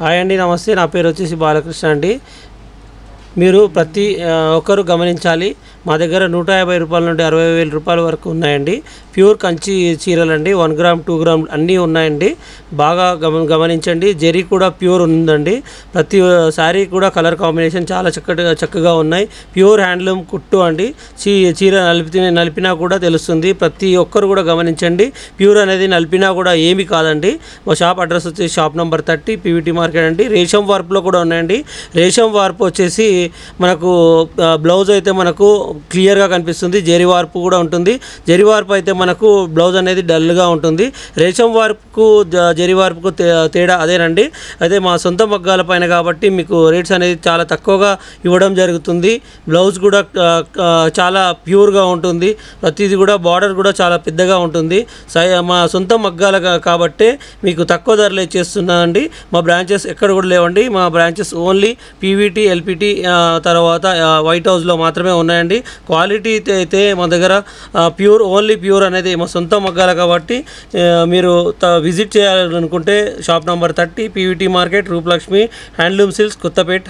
Hi అండి, నమస్తే. నా పేరు వచ్చేసి బాలకృష్ణ అండి. మీరు ప్రతి ఒక్కరు గమనించాలి, మా దగ్గర 150 రూపాయల నుండి 60,000 రూపాయల వరకు ఉన్నాయండి. ప్యూర్ కంచి చీరలండి. 1 గ్రామ్ 2 గ్రామ్ అన్నీ ఉన్నాయండి. బాగా గమనించండి. జరీ కూడా ప్యూర్ ఉందండి. ప్రతి శారీ కూడా కలర్ కాంబినేషన్ చాలా చక్కగా ఉన్నాయి. ప్యూర్ హ్యాండ్లూమ్ కుట్టు అండి. చీర నలిపినా కూడా తెలుస్తుంది. ప్రతి ఒక్కరు కూడా గమనించండి. ప్యూర్ అనేది నలిపినా కూడా ఏమి కాదండి. మా షాప్ అడ్రస్ వచ్చేసి షాప్ నెంబర్ 30 పీవీటీ మార్కెట్ అండి. రేషం వార్పులో కూడా ఉన్నాయండి. రేషం వార్పు వచ్చేసి మనకు బ్లౌజ్ అయితే మనకు క్లియర్గా కనిపిస్తుంది. జరీ వార్పు కూడా ఉంటుంది. జరీ వార్పు అయితే మనకు బ్లౌజ్ అనేది డల్గా ఉంటుంది. రేషం వార్పుకు జరీ వార్పుకు తేడా అదేనండి. అయితే మా సొంత మగ్గాల పైన కాబట్టి మీకు రేట్స్ అనేది చాలా తక్కువగా ఇవ్వడం జరుగుతుంది. బ్లౌజ్ కూడా చాలా ప్యూర్గా ఉంటుంది. ప్రతిదీ కూడా బార్డర్ కూడా చాలా పెద్దగా ఉంటుంది. మా సొంత మగ్గాల కాబట్టి మీకు తక్కువ ధరలో ఇచ్చేస్తున్నానండి. మా బ్రాంచెస్ ఎక్కడ కూడా లేవండి. మా బ్రాంచెస్ ఓన్లీ పీవీటీ, ఎల్పిటి తర్వాత వైట్ హౌస్లో మాత్రమే ఉన్నాయండి. క్వాలిటీ అయితే మా దగ్గర ఓన్లీ ప్యూర్ అనేది మా సొంత మగ్గాల కాబట్టి మీరు విజిట్ చేయాలనుకుంటే shop number 30 PVT market, Rupalakshmi handloom silks, Kothapet.